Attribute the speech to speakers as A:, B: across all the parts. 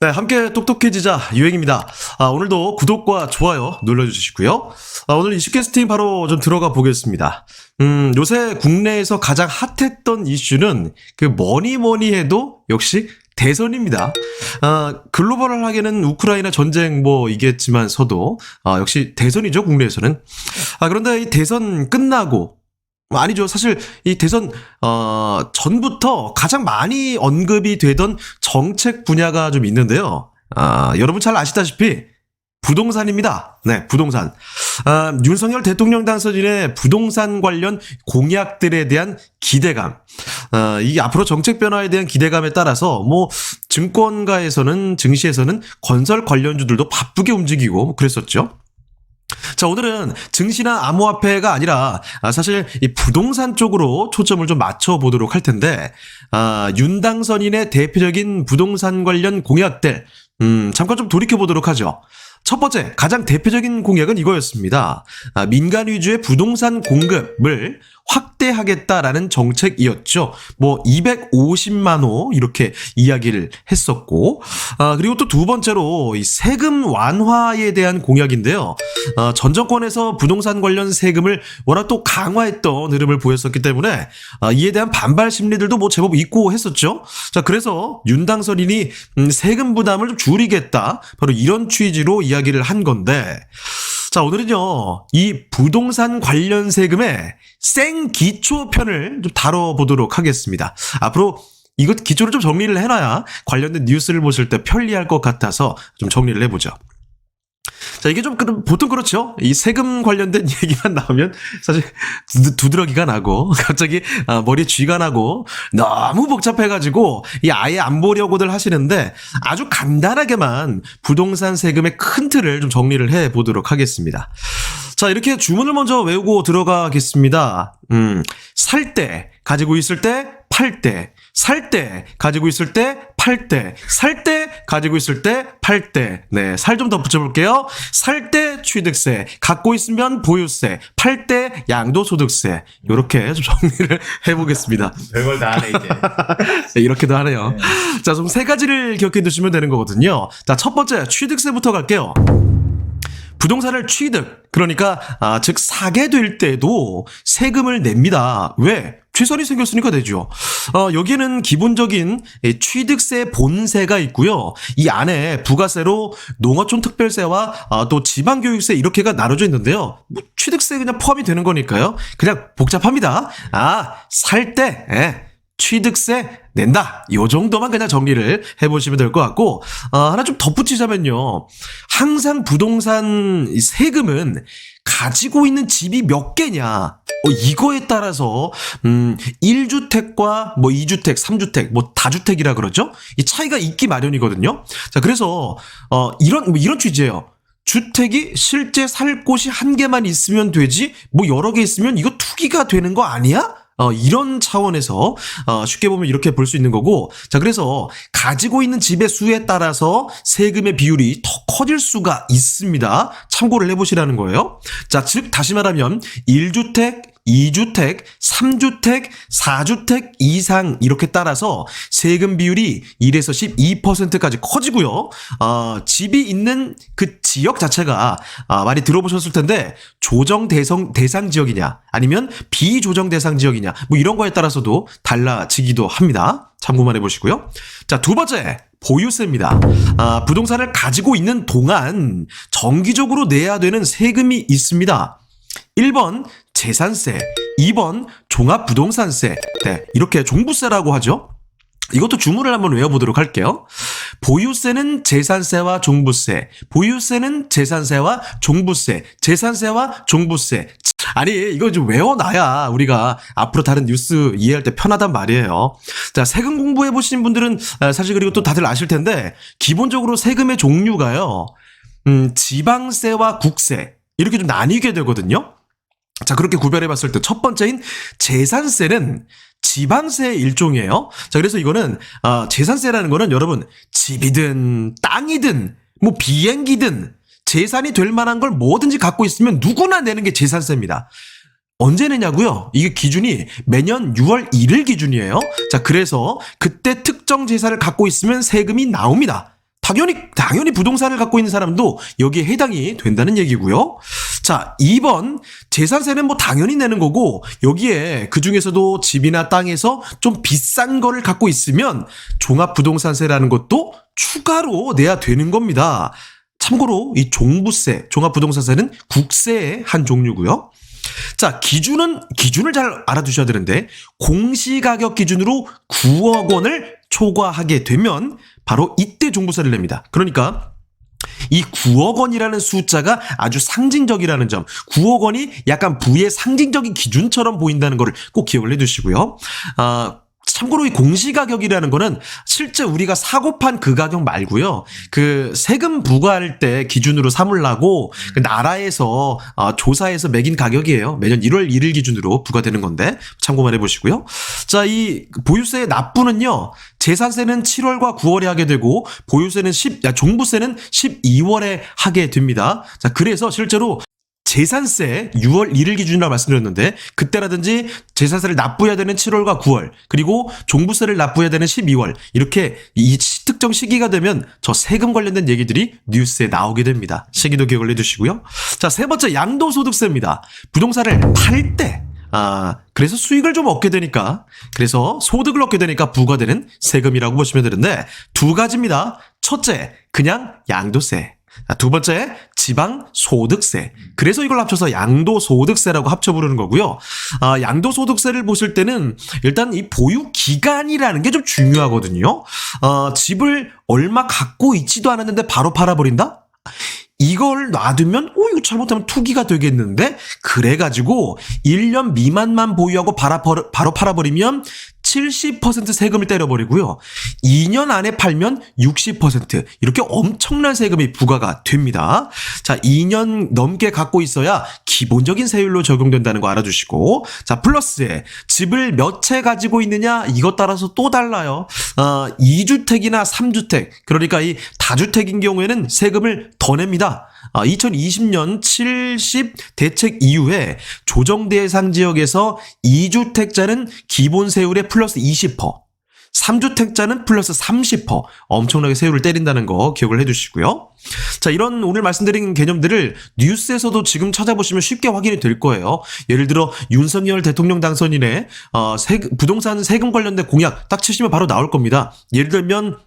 A: 네, 함께 똑똑해지자 유행입니다. 오늘도 구독과 좋아요 눌러주시고요. 오늘 이슈캐스팅 바로 좀 들어가 보겠습니다. 요새 국내에서 가장 핫했던 이슈는 뭐니 해도 역시 대선입니다. 글로벌하게는 우크라이나 전쟁 이겠지만서도 역시 대선이죠, 국내에서는. 그런데 이 대선 끝나고 아니죠. 사실 이 대선 전부터 가장 많이 언급이 되던 정책 분야가 좀 있는데요. 여러분 잘 아시다시피 부동산입니다. 네, 부동산. 윤석열 대통령 당선인의 부동산 관련 공약들에 대한 기대감. 이 앞으로 정책 변화에 대한 기대감에 따라서 증권가에서는, 증시에서는 건설 관련주들도 바쁘게 움직이고 그랬었죠. 자, 오늘은 증시나 암호화폐가 아니라 사실 이 부동산 쪽으로 초점을 좀 맞춰보도록 할 텐데, 윤 당선인의 대표적인 부동산 관련 공약들, 잠깐 좀 돌이켜보도록 하죠. 첫 번째, 가장 대표적인 공약은 이거였습니다. 민간 위주의 부동산 공급을 확대하겠다라는 정책이었죠. 250만 호 이렇게 이야기를 했었고, 그리고 또 두 번째로 이 세금 완화에 대한 공약인데요. 전 정권에서 부동산 관련 세금을 워낙 또 강화했던 흐름을 보였었기 때문에 이에 대한 반발 심리들도 제법 있고 했었죠. 자, 그래서 윤 당선인이 세금 부담을 좀 줄이겠다, 바로 이런 취지로 이야기를 한 건데, 자, 오늘은요, 이 부동산 관련 세금의 생기초편을 좀 다뤄보도록 하겠습니다. 앞으로 이것 기초를 좀 정리를 해놔야 관련된 뉴스를 보실 때 편리할 것 같아서 좀 정리를 해보죠. 자, 이게 좀 보통 그렇죠. 이 세금 관련된 얘기만 나오면 사실 두드러기가 나고 갑자기 머리에 쥐가 나고 너무 복잡해가지고 아예 안 보려고들 하시는데, 아주 간단하게만 부동산 세금의 큰 틀을 좀 정리를 해보도록 하겠습니다. 자, 이렇게 주문을 먼저 외우고 들어가겠습니다. 살 때, 가지고 있을 때, 팔 때, 살 때, 가지고 있을 때, 팔 때, 살 때, 가지고 있을 때, 팔 때. 네, 살 좀 더 붙여볼게요. 살 때 취득세, 갖고 있으면 보유세, 팔 때 양도소득세. 요렇게 좀 정리를 해보겠습니다.
B: 별걸 다 하네, 이제.
A: 네, 이렇게도 하네요. 네. 자, 좀 세 가지를 기억해 두시면 되는 거거든요. 자, 첫 번째, 취득세부터 갈게요. 부동산을 취득, 그러니까 즉 사게 될 때도 세금을 냅니다. 왜? 최선이 생겼으니까 되죠. 여기에는 기본적인 취득세 본세가 있고요. 이 안에 부가세로 농어촌 특별세와 또 지방교육세 이렇게가 나눠져 있는데요. 취득세 그냥 포함이 되는 거니까요. 그냥 복잡합니다. 살 때 취득세 낸다. 요 정도만 그냥 정리를 해보시면 될 것 같고, 하나 좀 덧붙이자면요. 항상 부동산 세금은 가지고 있는 집이 몇 개냐, 이거에 따라서 1주택과 2주택, 3주택, 다주택이라 그러죠. 이 차이가 있기 마련이거든요. 자, 그래서 이런 취지예요. 주택이 실제 살 곳이 한 개만 있으면 되지, 여러 개 있으면 이거 투기가 되는 거 아니야? 이런 차원에서 쉽게 보면 이렇게 볼 수 있는 거고, 자, 그래서 가지고 있는 집의 수에 따라서 세금의 비율이 더 커질 수가 있습니다. 참고를 해보시라는 거예요. 자, 즉 다시 말하면 1주택, 2주택, 3주택, 4주택 이상 이렇게 따라서 세금 비율이 1에서 12%까지 커지고요. 집이 있는 그 지역 자체가 많이 들어보셨을 텐데, 조정 대상 지역이냐 아니면 비조정 대상 지역이냐 이런 거에 따라서도 달라지기도 합니다. 참고만 해보시고요. 자, 두 번째, 보유세입니다. 부동산을 가지고 있는 동안 정기적으로 내야 되는 세금이 있습니다. 1번 재산세, 2번 종합부동산세, 네, 이렇게 종부세라고 하죠. 이것도 주문을 한번 외워보도록 할게요. 보유세는 재산세와 종부세, 보유세는 재산세와 종부세, 재산세와 종부세. 아니, 이거 좀 외워놔야 우리가 앞으로 다른 뉴스 이해할 때 편하단 말이에요. 자, 세금 공부해보신 분들은 사실 그리고 또 다들 아실 텐데, 기본적으로 세금의 종류가요, 지방세와 국세, 이렇게 좀 나뉘게 되거든요. 자, 그렇게 구별해봤을 때 첫 번째인 재산세는 지방세의 일종이에요. 자, 그래서 이거는 재산세라는 거는 여러분 집이든 땅이든 비행기든 재산이 될 만한 걸 뭐든지 갖고 있으면 누구나 내는 게 재산세입니다. 언제 내냐고요? 이게 기준이 매년 6월 1일 기준이에요. 자, 그래서 그때 특정 재산을 갖고 있으면 세금이 나옵니다. 당연히 부동산을 갖고 있는 사람도 여기에 해당이 된다는 얘기고요. 자, 2번 재산세는 뭐 당연히 내는 거고, 여기에 그중에서도 집이나 땅에서 좀 비싼 거를 갖고 있으면 종합부동산세라는 것도 추가로 내야 되는 겁니다. 참고로 이 종부세, 종합부동산세는 국세의 한 종류고요. 자, 기준을 잘 알아두셔야 되는데, 공시가격 기준으로 9억 원을 초과하게 되면 바로 이때 종부세를 냅니다. 그러니까 이 9억 원이라는 숫자가 아주 상징적이라는 점, 9억 원이 약간 부의 상징적인 기준처럼 보인다는 것을 꼭 기억을 해두시고요. 참고로 이 공시가격이라는 거는 실제 우리가 사고 판 그 가격 말고요. 그 세금 부과할 때 기준으로 삼으려고 그 나라에서 조사해서 매긴 가격이에요. 매년 1월 1일 기준으로 부과되는 건데 참고만 해보시고요. 자, 이 보유세의 납부는요. 재산세는 7월과 9월에 하게 되고 종부세는 12월에 하게 됩니다. 자, 그래서 실제로 재산세 6월 1일 기준이라고 말씀드렸는데, 그때라든지 재산세를 납부해야 되는 7월과 9월, 그리고 종부세를 납부해야 되는 12월, 이렇게 이 특정 시기가 되면 저 세금 관련된 얘기들이 뉴스에 나오게 됩니다. 시기도 기억을 해두시고요. 자, 세 번째 양도소득세입니다. 부동산을 팔 때 그래서 수익을 좀 얻게 되니까, 그래서 소득을 얻게 되니까 부과되는 세금이라고 보시면 되는데, 두 가지입니다. 첫째, 그냥 양도세. 두 번째, 지방소득세. 그래서 이걸 합쳐서 양도소득세라고 합쳐 부르는 거고요. 양도소득세를 보실 때는 일단 이 보유기간이라는 게 좀 중요하거든요. 집을 얼마 갖고 있지도 않았는데 바로 팔아버린다? 이걸 놔두면 이거 잘못하면 투기가 되겠는데, 그래가지고 1년 미만만 보유하고 바로 팔아버리면 70% 세금을 때려버리고요. 2년 안에 팔면 60% 이렇게 엄청난 세금이 부과가 됩니다. 자, 2년 넘게 갖고 있어야 기본적인 세율로 적용된다는 거 알아주시고, 자, 플러스에 집을 몇 채 가지고 있느냐 이것 따라서 또 달라요. 2주택이나 3주택, 그러니까 이 다주택인 경우에는 세금을 더 냅니다. 2020년 70 대책 이후에 조정 대상 지역에서 2주택자는 기본 세율의 플러스 20%, 3주택자는 플러스 30% 엄청나게 세율을 때린다는 거 기억을 해두시고요. 자, 이런 오늘 말씀드린 개념들을 뉴스에서도 지금 찾아보시면 쉽게 확인이 될 거예요. 예를 들어 윤석열 대통령 당선인의 부동산 세금 관련된 공약 딱 치시면 바로 나올 겁니다. 예를 들면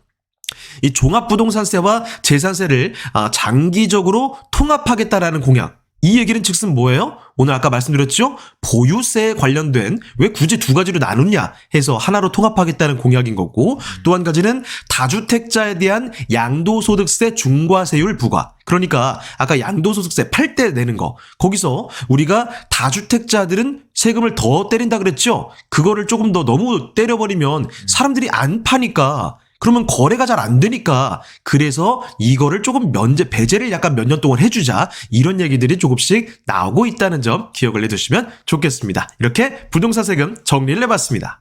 A: 이 종합부동산세와 재산세를 장기적으로 통합하겠다라는 공약. 이 얘기는 즉슨 뭐예요? 오늘 아까 말씀드렸죠? 보유세에 관련된, 왜 굳이 두 가지로 나누냐 해서 하나로 통합하겠다는 공약인 거고, 또 한 가지는 다주택자에 대한 양도소득세 중과세율 부과. 그러니까 아까 양도소득세 팔 때 내는 거, 거기서 우리가 다주택자들은 세금을 더 때린다 그랬죠? 그거를 조금 더 너무 때려버리면 사람들이 안 파니까, 그러면 거래가 잘 안 되니까, 그래서 이거를 조금 배제를 약간 몇 년 동안 해주자, 이런 얘기들이 조금씩 나오고 있다는 점 기억을 해두시면 좋겠습니다. 이렇게 부동산 세금 정리를 해봤습니다.